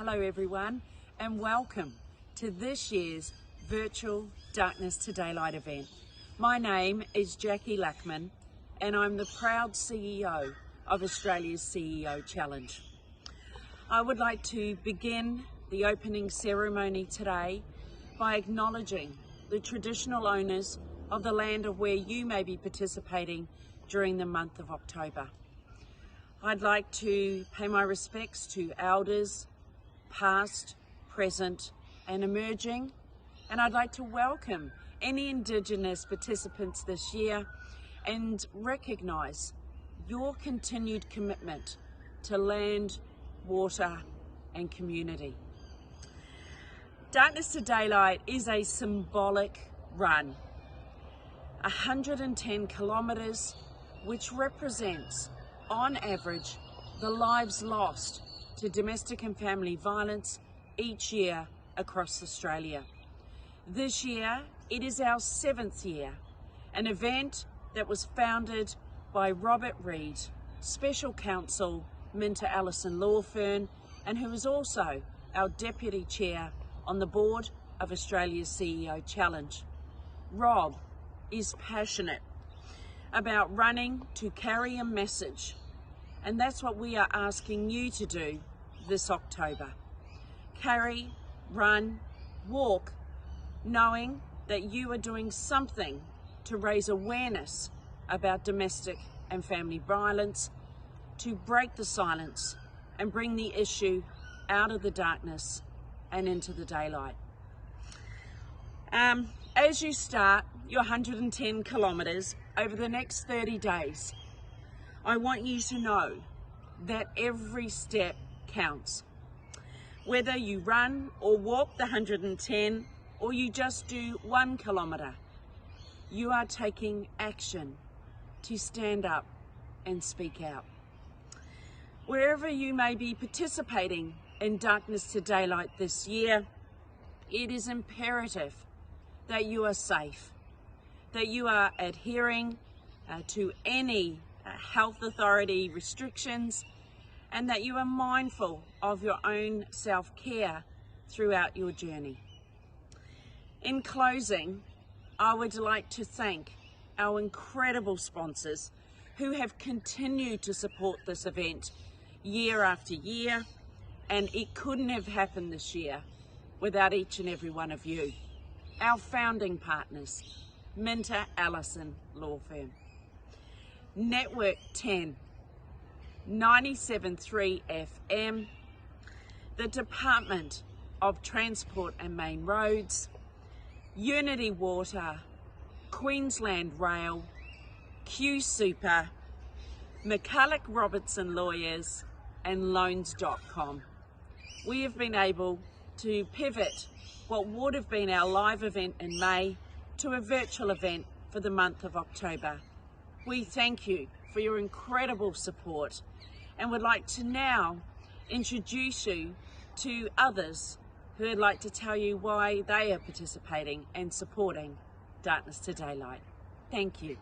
Hello everyone and welcome to this year's virtual Darkness to Daylight event. My name is Jackie Lackman and I'm the proud CEO of Australia's CEO Challenge. I would like to begin the opening ceremony today by acknowledging the traditional owners of the land of where you may be participating during the month of October. I'd like to pay my respects to elders, past, present and emerging, and I'd like to welcome any Indigenous participants this year and recognise your continued commitment to land, water and community. Darkness to Daylight is a symbolic run, 110 kilometres, which represents on average the lives lost to domestic and family violence each year across Australia. This year it is our 7th year, an event that was founded by Robert Reid, Special Counsel, Minter Ellison Law Firm, and who is also our Deputy Chair on the board of Australia's CEO Challenge. Rob is passionate about running to carry a message, and that's what we are asking you to do this October. Carry, run, walk, knowing that you are doing something to raise awareness about domestic and family violence, to break the silence and bring the issue out of the darkness and into the daylight. As you start your 110 kilometres over the next 30 days, I want you to know that every step counts. Whether you run or walk the 110 or you just do 1 kilometre, you are taking action to stand up and speak out. Wherever you may be participating in Darkness to Daylight this year, it is imperative that you are safe, that you are adhering to any health authority restrictions, and that you are mindful of your own self-care throughout your journey. In closing, I would like to thank our incredible sponsors who have continued to support this event year after year, and it couldn't have happened this year without each and every one of you. Our founding partners, Minter Ellison Law Firm, Network 10, 97.3 FM, the Department of Transport and Main Roads, Unity Water, Queensland Rail, Q Super, McCulloch Robertson Lawyers and Loans.com. We have been able to pivot what would have been our live event in May to a virtual event for the month of October. We thank you for your incredible support and would like to now introduce you to others who would like to tell you why they are participating and supporting Darkness to Daylight. Thank you.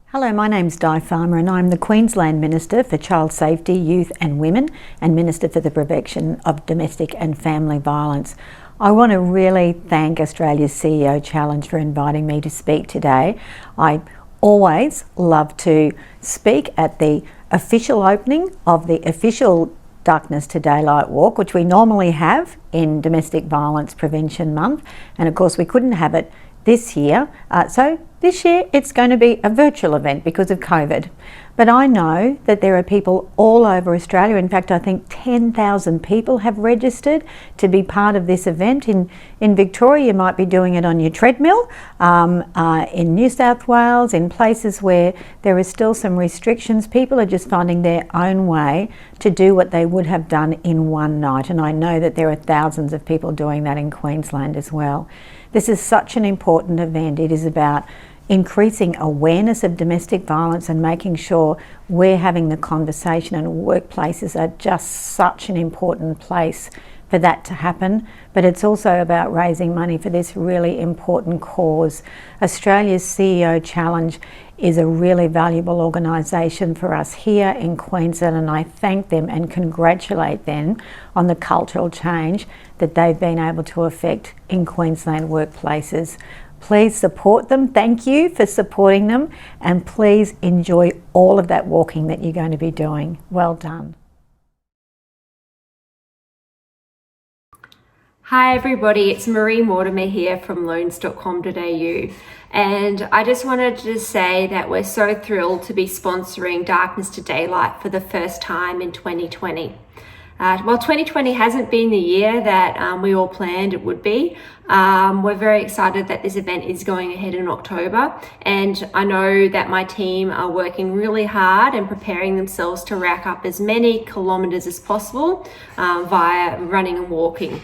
Hello, my name's Di Farmer and I'm the Queensland Minister for Child Safety, Youth and Women and Minister for the Prevention of Domestic and Family Violence. I want to really thank Australia's CEO Challenge for inviting me to speak today. I always love to speak at the official opening of the official Darkness to Daylight walk, which we normally have in Domestic Violence Prevention Month, and of course we couldn't have it this year, so this year it's going to be a virtual event because of COVID. But I know that there are people all over Australia. In fact, I think 10,000 people have registered to be part of this event. In Victoria, you might be doing it on your treadmill. In New South Wales, in places where there are still some restrictions, people are just finding their own way to do what they would have done in one night. And I know that there are thousands of people doing that in Queensland as well. This is such an important event. It is about increasing awareness of domestic violence and making sure we're having the conversation, and workplaces are just such an important place for that to happen, but it's also about raising money for this really important cause. Australia's CEO Challenge is a really valuable organisation for us here in Queensland, and I thank them and congratulate them on the cultural change that they've been able to effect in Queensland workplaces. Please support them. Thank you for supporting them, and please enjoy all of that walking that you're going to be doing. Well done. Hi everybody, it's Marie Mortimer here from loans.com.au, and I just wanted to say that we're so thrilled to be sponsoring Darkness to Daylight for the first time in 2020. While 2020 hasn't been the year that we all planned it would be, we're very excited that this event is going ahead in October, and I know that my team are working really hard and preparing themselves to rack up as many kilometres as possible via running and walking.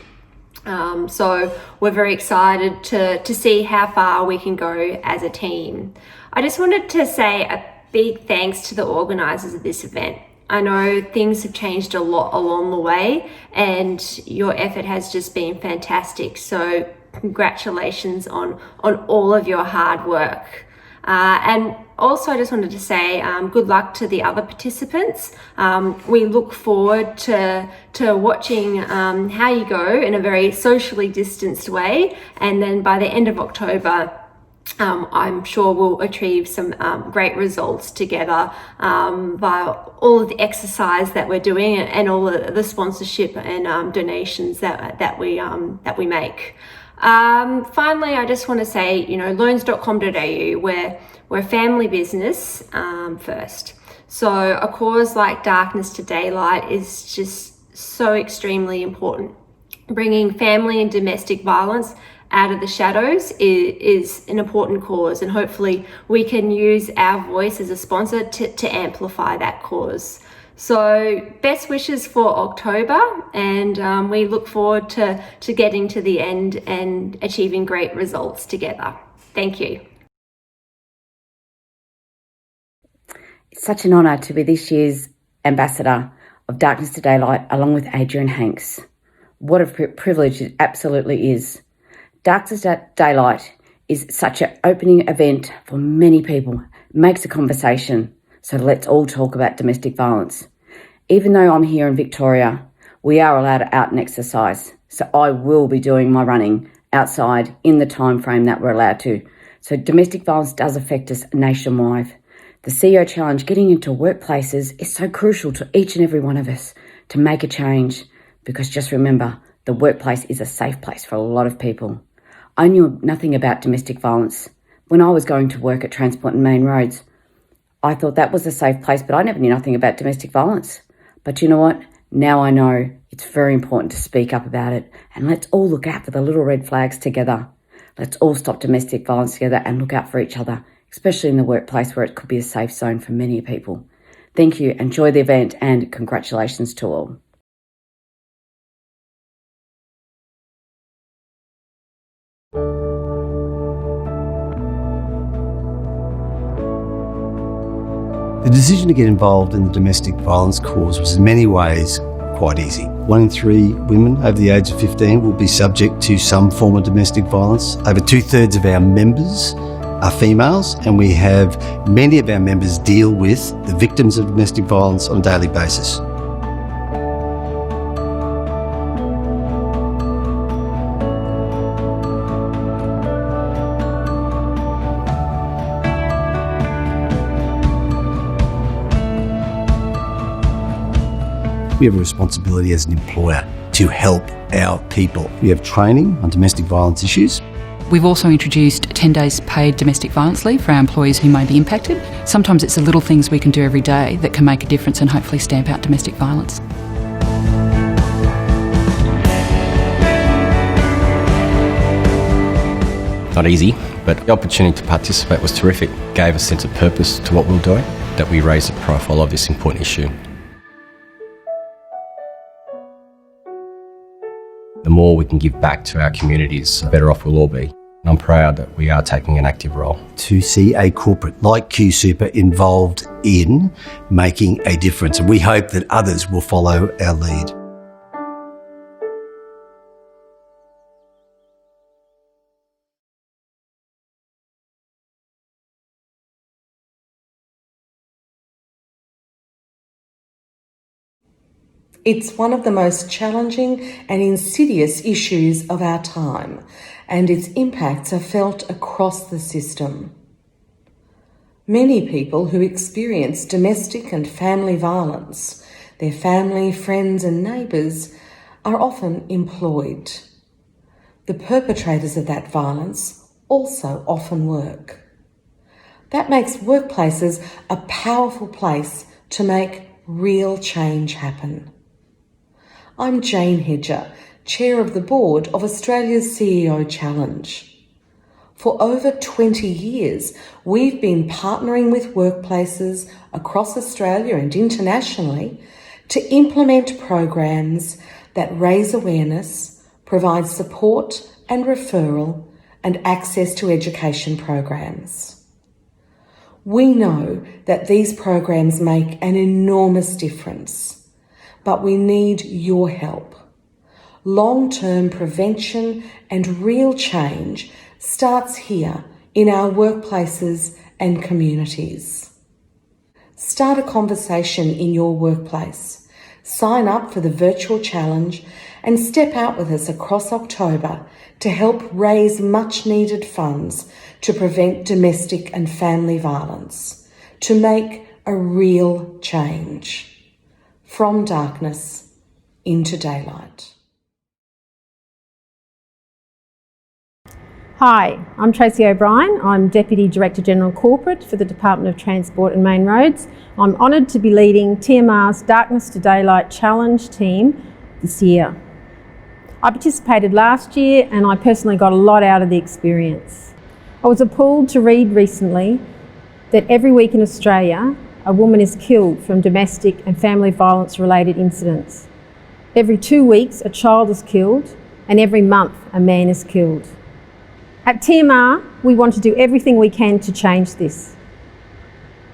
So we're very excited to see how far we can go as a team. I just wanted to say a big thanks to the organisers of this event. I know things have changed a lot along the way, and your effort has just been fantastic. So congratulations on all of your hard work. And also I just wanted to say good luck to the other participants. We look forward to watching how you go in a very socially distanced way, and then by the end of October I'm sure we'll achieve some great results together via all of the exercise that we're doing and all the sponsorship and donations that we make. Finally, I just want to say, loans.com.au, we're a family business first. So a cause like Darkness to Daylight is just so extremely important. Bringing family and domestic violence out of the shadows is an important cause, and hopefully we can use our voice as a sponsor to amplify that cause. So best wishes for October, and we look forward to getting to the end and achieving great results together. Thank you. It's such an honour to be this year's Ambassador of Darkness to Daylight along with Adrian Hanks. What a privilege it absolutely is. Darkness to Daylight is such an opening event for many people. It makes a conversation. So let's all talk about domestic violence. Even though I'm here in Victoria, we are allowed out and exercise. So I will be doing my running outside in the time frame that we're allowed to. So domestic violence does affect us nationwide. The CEO Challenge, getting into workplaces, is so crucial to each and every one of us to make a change, because just remember, the workplace is a safe place for a lot of people. I knew nothing about domestic violence. When I was going to work at Transport and Main Roads, I thought that was a safe place, but I never knew nothing about domestic violence. But you know what? Now I know it's very important to speak up about it, and let's all look out for the little red flags together. Let's all stop domestic violence together and look out for each other, especially in the workplace where it could be a safe zone for many people. Thank you, enjoy the event, and congratulations to all. The decision to get involved in the domestic violence cause was in many ways quite easy. 1 in 3 women over the age of 15 will be subject to some form of domestic violence. Over 2/3 of our members are females, and we have many of our members deal with the victims of domestic violence on a daily basis. We have a responsibility as an employer to help our people. We have training on domestic violence issues. We've also introduced 10 days paid domestic violence leave for our employees who may be impacted. Sometimes it's the little things we can do every day that can make a difference and hopefully stamp out domestic violence. Not easy, but the opportunity to participate was terrific. It gave a sense of purpose to what we were doing, that we raised the profile of this important issue. The more we can give back to our communities, the better off we'll all be. And I'm proud that we are taking an active role. To see a corporate like Q Super involved in making a difference, and we hope that others will follow our lead. It's one of the most challenging and insidious issues of our time, and its impacts are felt across the system. Many people who experience domestic and family violence, their family, friends and neighbours, are often employed. The perpetrators of that violence also often work. That makes workplaces a powerful place to make real change happen. I'm Jane Hedger, Chair of the Board of Australia's CEO Challenge. For over 20 years, we've been partnering with workplaces across Australia and internationally to implement programs that raise awareness, provide support and referral, and access to education programs. We know that these programs make an enormous difference, but we need your help. Long-term prevention and real change starts here in our workplaces and communities. Start a conversation in your workplace. Sign up for the virtual challenge and step out with us across October to help raise much needed funds to prevent domestic and family violence, to make a real change. From darkness into daylight. Hi, I'm Tracy O'Brien. I'm Deputy Director General Corporate for the Department of Transport and Main Roads. I'm honoured to be leading TMR's Darkness to Daylight Challenge team this year. I participated last year and I personally got a lot out of the experience. I was appalled to read recently that every week in Australia, a woman is killed from domestic and family violence related incidents. Every 2 weeks, a child is killed, and every month, a man is killed. At TMR, we want to do everything we can to change this.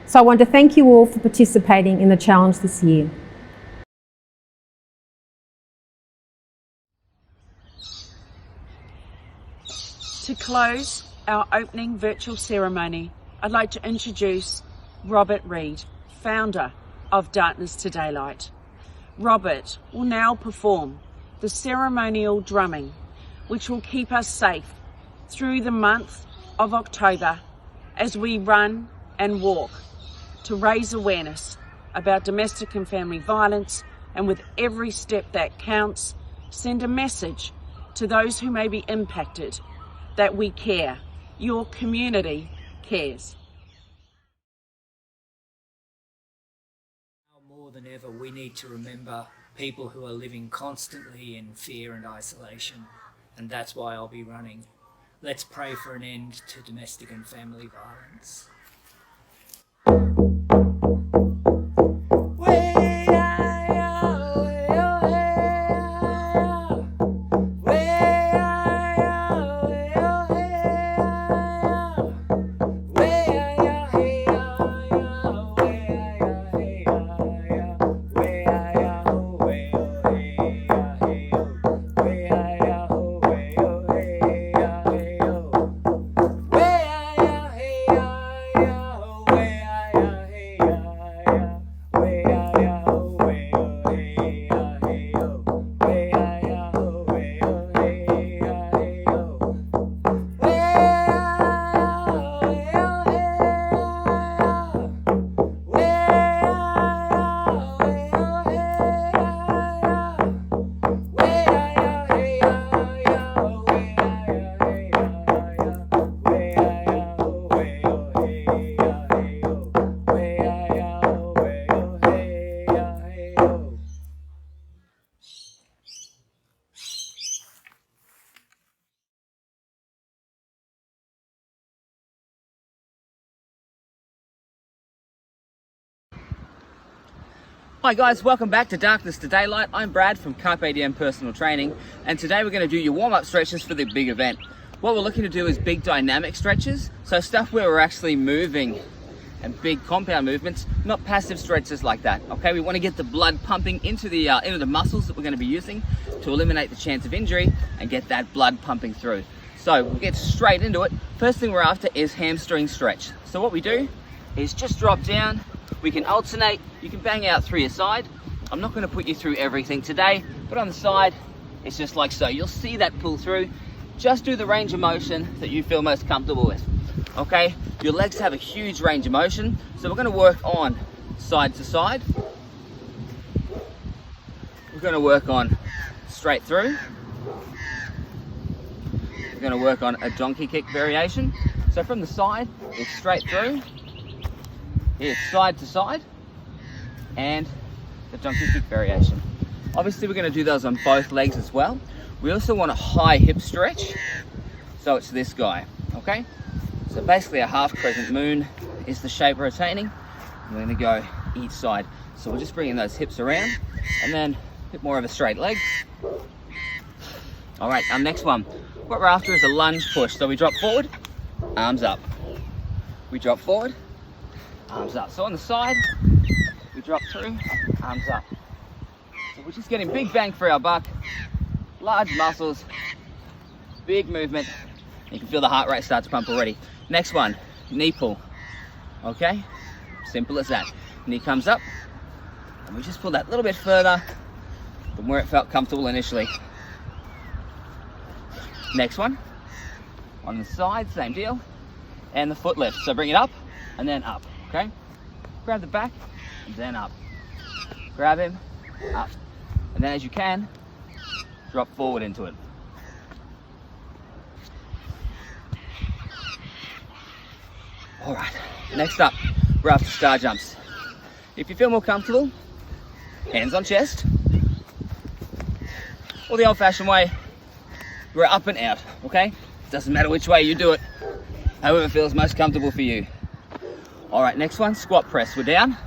So I want to thank you all for participating in the challenge this year. To close our opening virtual ceremony, I'd like to introduce Robert Reid, founder of Darkness to Daylight. Robert will now perform the ceremonial drumming, which will keep us safe through the month of October as we run and walk to raise awareness about domestic and family violence, and with every step that counts, send a message to those who may be impacted that we care. Your community cares. More than ever, we need to remember people who are living constantly in fear and isolation, and that's why I'll be running. Let's pray for an end to domestic and family violence. Hi guys, welcome back to Darkness to Daylight. I'm Brad from Carpe Diem Personal Training, and today we're going to do your warm-up stretches for the big event. What we're looking to do is big dynamic stretches, so stuff where we're actually moving, and big compound movements, not passive stretches like that. Okay, we want to get the blood pumping into the muscles that we're going to be using to eliminate the chance of injury and get that blood pumping through. So we'll get straight into it. First thing we're after is hamstring stretch. So what we do is just drop down. We can alternate, you can bang out through your side, I'm not going to put you through everything today, but on the side, it's just like so. You'll see that pull through. Just do the range of motion that you feel most comfortable with, okay? Your legs have a huge range of motion, so we're going to work on side to side. We're going to work on straight through. We're going to work on a donkey kick variation. So from the side, it's straight through. It's side to side, and the donkey kick variation. Obviously, we're going to do those on both legs as well. We also want a high hip stretch, so it's this guy, okay? So basically a half crescent moon is the shape we're attaining. We're going to go each side. So we're just bringing those hips around, and then a bit more of a straight leg. All right, our next one. What we're after is a lunge push. So we drop forward, arms up. We drop forward, arms up. So on the side, we drop through, arms up. So we're just getting big bang for our buck, large muscles, big movement. You can feel the heart rate start to pump already. Next one, knee pull, okay? Simple as that. Knee comes up, and we just pull that a little bit further than where it felt comfortable initially. Next one, on the side, same deal, and the foot lift. So bring it up, and then up, okay? Grab the back, and then up. Grab him, up. And then as you can, drop forward into it. All right, next up, we're after star jumps. If you feel more comfortable, hands on chest, or the old-fashioned way, we're up and out, okay? Doesn't matter which way you do it, however feels most comfortable for you. All right, next one, squat press. We're down,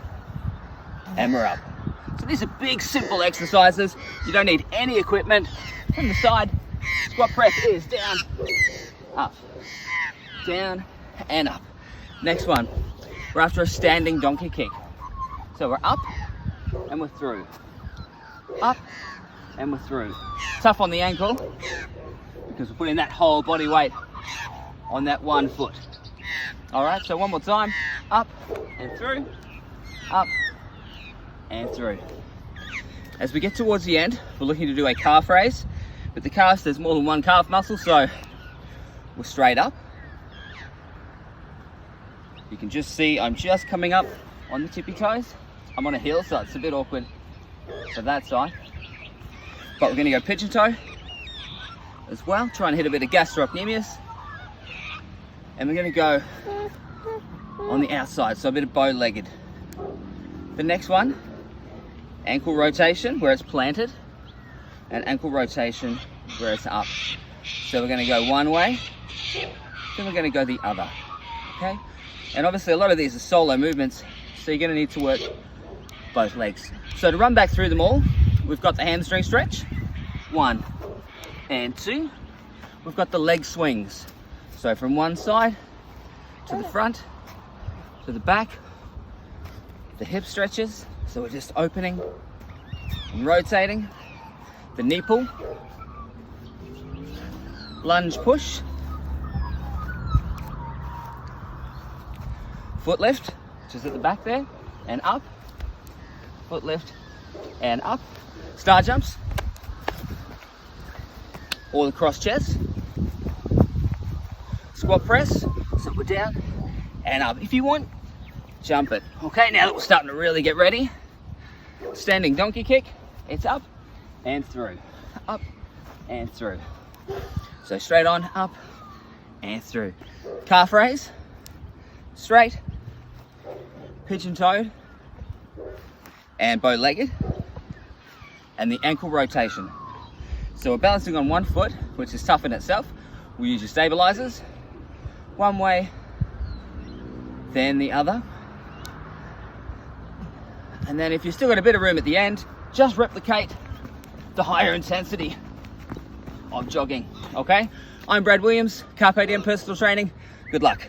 and we're up. So these are big, simple exercises. You don't need any equipment. From the side, squat press is down, up, down, and up. Next one, we're after a standing donkey kick. So we're up, and we're through. Up, and we're through. Tough on the ankle, because we're putting that whole body weight on that one foot. All right, so one more time, up and through, up and through. As we get towards the end, we're looking to do a calf raise, but the calves, there's more than one calf muscle, so we're straight up. You can just see I'm just coming up on the tippy toes. I'm on a heel, so it's a bit awkward for that side. But we're gonna go pigeon toe as well, try and hit a bit of gastrocnemius. And we're gonna go on the outside, so a bit of bow-legged. The next one, ankle rotation where it's planted, and ankle rotation where it's up. So we're gonna go one way, then we're gonna go the other, okay? And obviously a lot of these are solo movements, so you're gonna need to work both legs. So to run back through them all, we've got the hamstring stretch, 1 and 2. We've got the leg swings. So from one side to the front, to the back, the hip stretches. So we're just opening and rotating. The knee pull, lunge push, foot lift, which is at the back there, and up, foot lift, and up. Star jumps, or the cross chest. Squat press, so we're down and up. If you want, jump it. Okay, now that we're starting to really get ready, standing donkey kick, it's up and through, up and through. So straight on, up and through. Calf raise, straight, pigeon-toed, and bow-legged, and the ankle rotation. So we're balancing on one foot, which is tough in itself. We'll use your stabilizers, one way, then the other. And then if you've still got a bit of room at the end, just replicate the higher intensity of jogging, okay? I'm Brad Williams, Carpe Diem Personal Training. Good luck.